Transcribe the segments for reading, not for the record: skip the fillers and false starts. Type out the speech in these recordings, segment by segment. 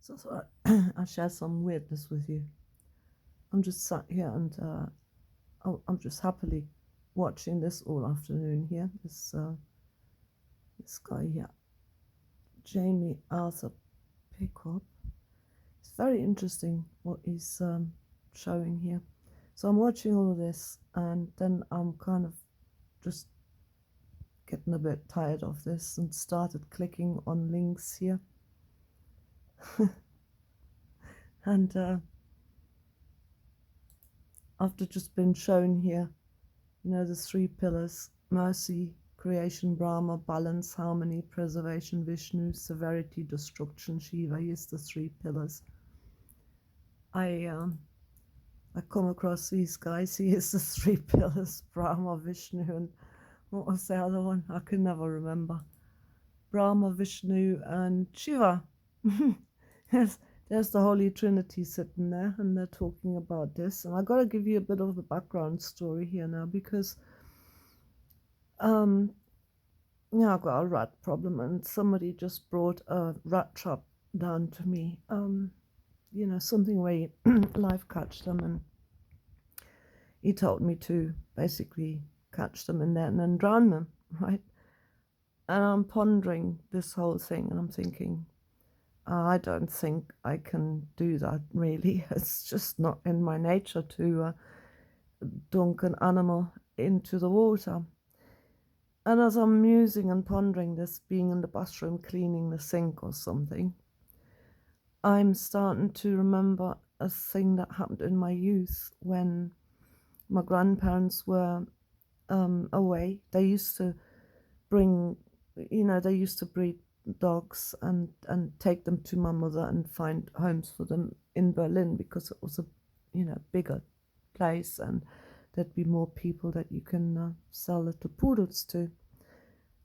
So I'll share some weirdness with you. I'm just sat here and I'm just happily watching this all afternoon here. This guy here, Jamie Arthur Pickup. It's very interesting what he's showing here. So I'm watching all of this, and then I'm kind of just getting a bit tired of this and started clicking on links here. And after just been shown here, the three pillars: mercy, creation, Brahma; balance, harmony, preservation, Vishnu; severity, destruction, Shiva. Here's the three pillars. I come across these guys. Here's the three pillars: Brahma, Vishnu, and what was the other one? I can never remember. Brahma, Vishnu, and Shiva. Yes, there's the Holy Trinity sitting there, and they're talking about this. And I got to give you a bit of a background story here now, because I've got a rat problem, and somebody just brought a rat trap down to me. Something where you live catch them, and he told me to basically catch them and then drown them, right? And I'm pondering this whole thing, and I'm thinking, I don't think I can do that, really. It's just not in my nature to dunk an animal into the water. And as I'm musing and pondering this, being in the bathroom cleaning the sink or something, I'm starting to remember a thing that happened in my youth when my grandparents were away. They used to bring, they used to breed dogs and take them to my mother and find homes for them in Berlin, because it was a bigger place, and there'd be more people that you can sell little poodles to.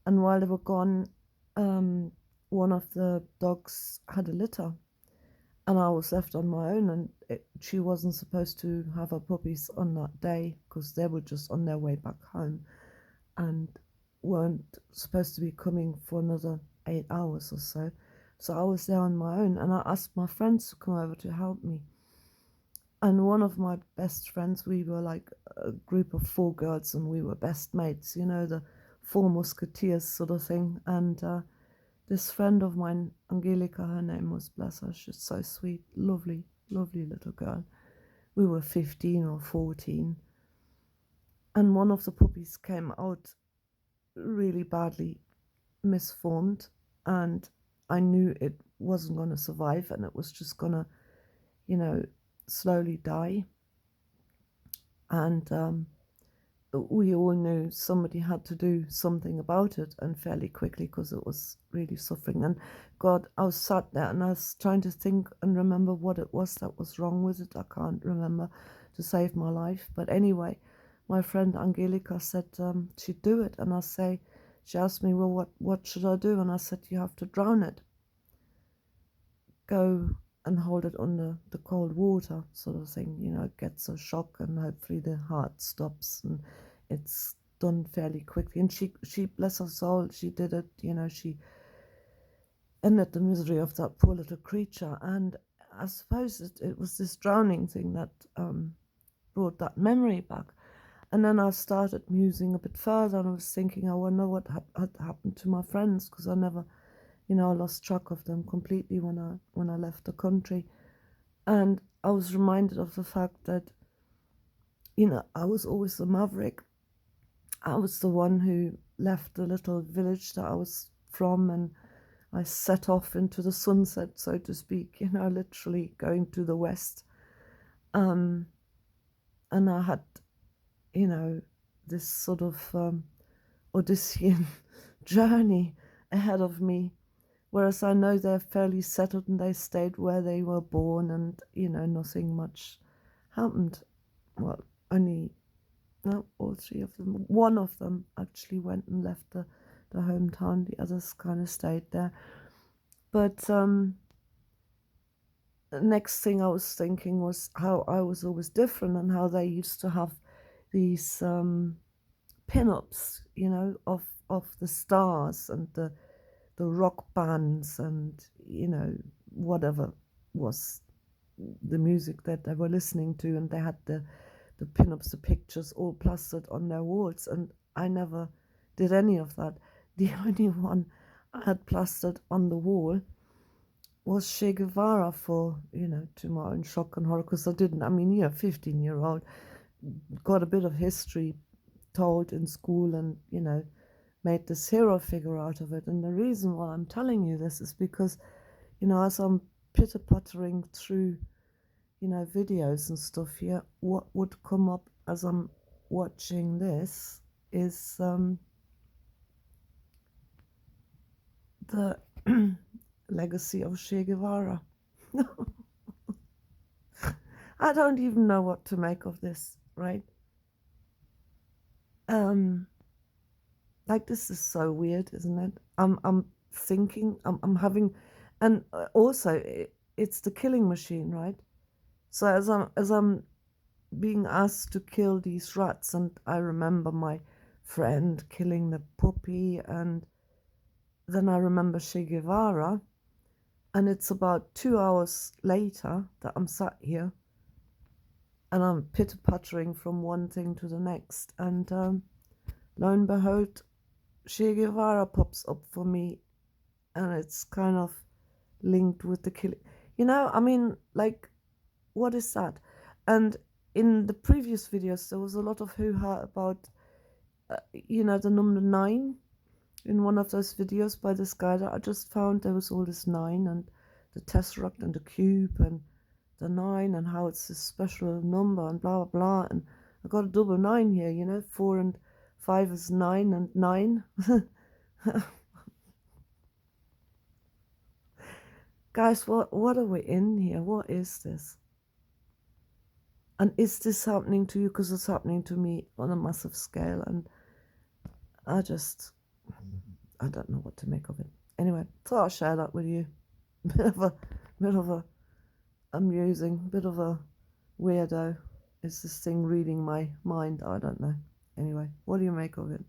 And while they were gone, one of the dogs had a litter, and I was left on my own, and she wasn't supposed to have her puppies on that day because they were just on their way back home and weren't supposed to be coming for another 8 hours or so. So I was there on my own, and I asked my friends to come over to help me. And one of my best friends, we were like a group of four girls, and we were best mates, the four musketeers sort of thing. And this friend of mine, Angelica, her name was, bless her, she's so sweet, lovely, lovely little girl. We were 15 or 14. And one of the puppies came out really badly misformed, and I knew it wasn't going to survive, and it was just going to, slowly die. And we all knew somebody had to do something about it, and fairly quickly, because it was really suffering. And God, I was sat there and I was trying to think and remember what it was that was wrong with it. I can't remember to save my life. But anyway, my friend Angelica said she'd do it, and she asked me, well, what should I do? And I said, you have to drown it. Go and hold it under the cold water, sort of thing. It gets a shock, and hopefully the heart stops, and it's done fairly quickly. And she bless her soul, she did it. She ended the misery of that poor little creature. And I suppose it was this drowning thing that brought that memory back. And then I started musing a bit further, and I was thinking, I wonder what had happened to my friends, because I never, I lost track of them completely when I left the country. And I was reminded of the fact that, I was always the maverick. I was the one who left the little village that I was from, and I set off into the sunset, so to speak, literally going to the west. And I had, this sort of Odyssean journey ahead of me, whereas I know they're fairly settled and they stayed where they were born, and nothing much happened. Well, only no, all three of them. One of them actually went and left the hometown. The others kind of stayed there. But the next thing I was thinking was how I was always different, and how they used to have these pin-ups, of the stars and the rock bands, and whatever was the music that they were listening to, and they had the pin-ups, the pictures all plastered on their walls, and I never did any of that. The only one I had plastered on the wall was Che Guevara for, to my own shock and horror, because I didn't, 15-year-old, got a bit of history told in school and, made this hero figure out of it. And the reason why I'm telling you this is because, as I'm pitter-pattering through, videos and stuff here, what would come up as I'm watching this is the legacy of Che Guevara. I don't even know what to make of this, right? Like, this is so weird, isn't it? I'm thinking, I'm having, and also it's the killing machine, right? So as I'm being asked to kill these rats, and I remember my friend killing the puppy, and then I remember Che Guevara, and it's about 2 hours later that I'm sat here, and I'm pitter-pattering from one thing to the next, and lo and behold, Che Guevara pops up for me, and it's kind of linked with the killing. Like, what is that? And in the previous videos, there was a lot of hoo-ha about, the number 9. In one of those videos by this guy that I just found, there was all this 9 and the tesseract and the cube and the 9 and how it's a special number and blah, blah, blah. And I got a double 9 here, 4 and 5 is 9 and 9. Guys, what are we in here? What is this? And is this happening to you? Because it's happening to me on a massive scale, and I don't know what to make of it. Anyway, thought I'll share that with you. bit of a amusing, bit of a weirdo. Is this thing reading my mind? I don't know. Anyway, what do you make of it?